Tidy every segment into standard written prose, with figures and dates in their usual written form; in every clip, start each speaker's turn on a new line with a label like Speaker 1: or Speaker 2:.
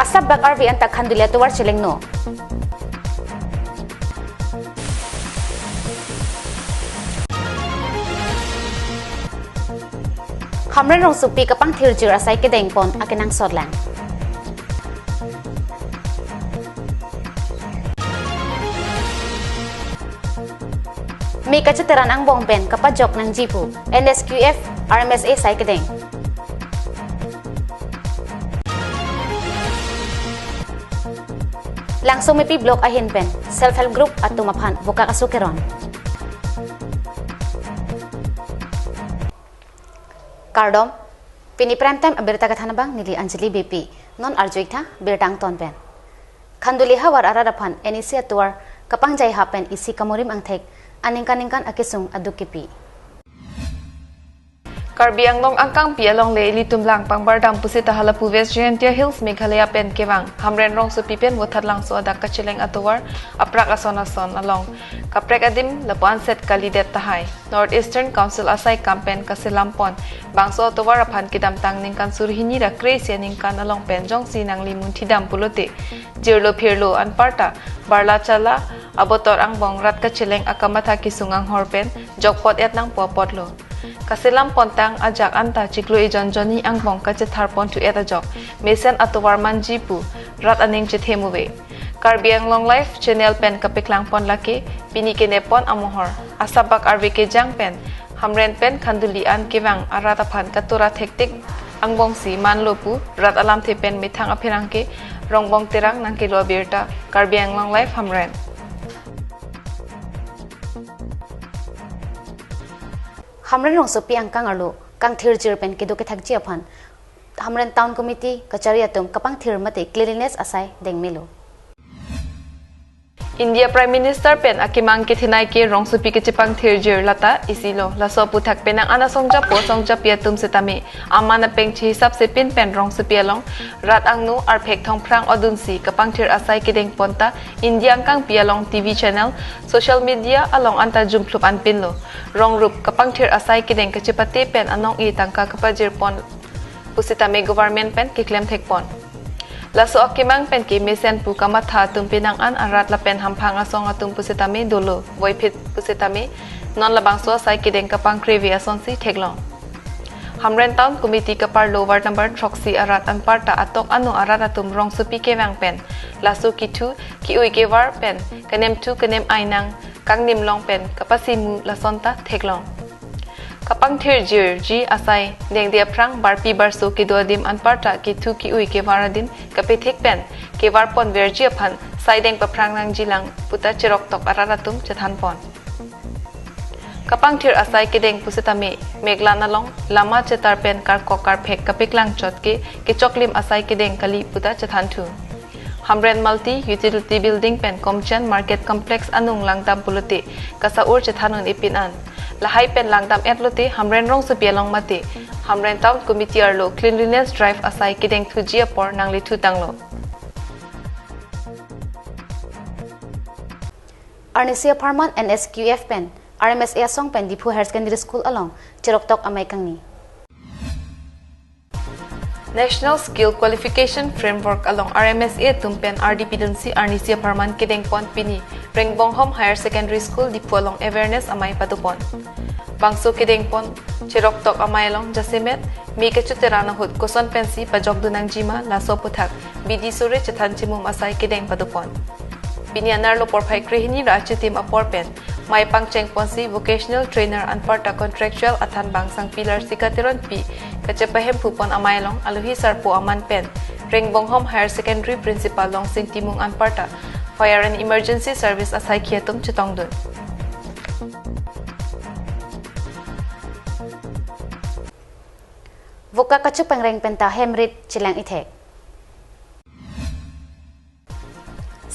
Speaker 1: asap bak arvi anta khandulia tuwar chileng no Hamren rong supi kapang thirjir asai ke deng pon akenang sodlang Mi kaceteran ang bongpen kapajok ng jipu NSQF RMSA sai ke deng Langsung may blok ahin pen self-help group at tumapan buka kasukeron Kardom pini prime time aberta kathanabang nili Anjali BP non arjoitha bertang ton pen Khanduli hawar ararapan enisia tuar kapang jai hapen isi kamurim angthek aningkan akisung adukipi
Speaker 2: Karbi Anglong angkang pialong le litumlang pangbardam pusita halapu West Giantia Hills Meghalaya pen kewang hamren rong su pipen wothat lang so adak kachileng atowar aprak ason along kaprek adim lapuan set kalidet tahai Northeastern Council asai campaign kaselampon bangso atowar apan kidam tang ningkan surhini ra kresia ningkan along pen jong sinang limun thidam pulote jirlo phirlo anparta barla chala abotor ang bong rat kachileng akamatha kisungang horpen jokpot et nang popotlo Kasilam pontang ajak anta ciklu ijon joni ang bong kache tharpon tu eta jok mesen atowar manjipu rat aning chethemuwe Karbi Anglong Life channel pen kapiklang pon laki pini kene pon amohor asabak RVK jang pen hamren pen khandulian kewang aratapan katura hektik ang bong si manlopu rat alam the pen mithang apirangke rongbong terang nang kilo birta Karbi Anglong Life hamren
Speaker 1: Hamren rong supi angkang arlo kang thirjir pen kidu ke thakji aphan Hamren town committee kachari atum kapang thir mate cleanliness asai dengmelo
Speaker 2: India Prime Minister pen akimang kithinai ke rong supi ke chipang thirjir lata isilo laso puthak penang ana songja po songja piatum setami amana peng chi hisab se pin pen rong supi along rat angnu ar phek thong phrang odunsi kapang thir asai kideng ponta India angkang pialong TV channel social media along anta jumphlup an pinlo rong rup kapang thir asai kideng kachipati pen anong i tangka kapajir pon pusitame government pen kiklem thek pon Laso akimang pen ki mesen pu kamatha tumpinang an arat la pen hamphang asong atum pusitami dolo voipit pusitami non labang so sai kideng kapang krevi asonsi theklong Hamren town committee kapar lower number troxy arat anparta atok anu arat atum rong supi kewang pen laso kitu ki ui kewar pen kanem tu kanem ainang kangnim long pen kapasimu lasonta theklong Kapang thirjir ji asai deng dia prang barpi barso ki dodim anparta ki thu ki ui ke varadin kapithik pen ke var pon verji aphan sai deng paprang nang jilang puta chirok tok araratum chathan pon Kapang thir asai ki deng pusitame meglana long lama chetar pen kar kokar phek kapiklang chotke ki choklim asai ki deng kali puta chathan thu Hamren multi utility building pen komchen market complex anung langtam pulote kasaur chathanun ipinan lahai pen langdam etlote hamren rong su pialong mate hamren town committee arlo cleanliness drive asai kideng thujia por nangli thu tanglo
Speaker 1: Arnesia Parman NSQF pen RMSA song pen Dipu Higher Secondary School along Chiroktok amai kangni
Speaker 2: National Skill Qualification Framework along RMSA tumpen RDP dunsi Arnesia Parman kideng pon pini Rengbonghom Higher Secondary School Dipu along awareness amai patupon Bangso kideng pon Chiroktok amai along jasimet mi kechuterana hut koson pensi pajok dunang jima laso puthak bidi sore chathan chimum asai kideng patupon Pinianar lo porphai krihini rachu tim apor pen mai pangcheng ponsi vocational trainer anparta contractual athan bangsang pillar sikatiron pi kachepahem phupon amailong aluhi sarpo aman pen Rengbonghom Higher Secondary Principal long singtimung anparta Fire and Emergency Service asai khiatum chutongdun
Speaker 1: Voka kachuk pengreng penta hemrit chilang ithek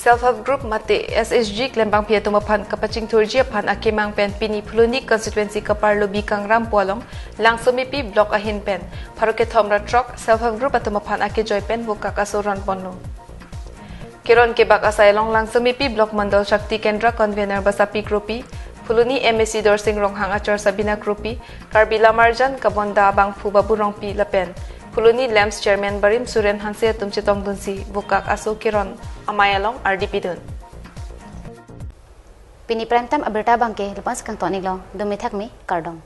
Speaker 2: Self-help group mate SSG klembang pia tumapan kapaching turji apan akimang pen pini Puluni constituency kapar lobi kangram polong lang sumipi block ahin pen paruke thomra truck self-help group atumapan ake joy pen buka kasuran ponno kiron ke bak asailong lang sumipi block mandal shakti kendra convener basapi groupie Puluni MSC Dorsing Ronghang Achor Sabina Grupi, Karbila Marjan, Kabonda Bangfu Baburongpi Lapen, Puluni Lamps Chairman Barim Suren Hanse tumche tong dunsi bukak aso kiron amayalong RDP dun.
Speaker 1: Pini prime time aberta bangke lupas kang tonik lo dumithak mi kardom.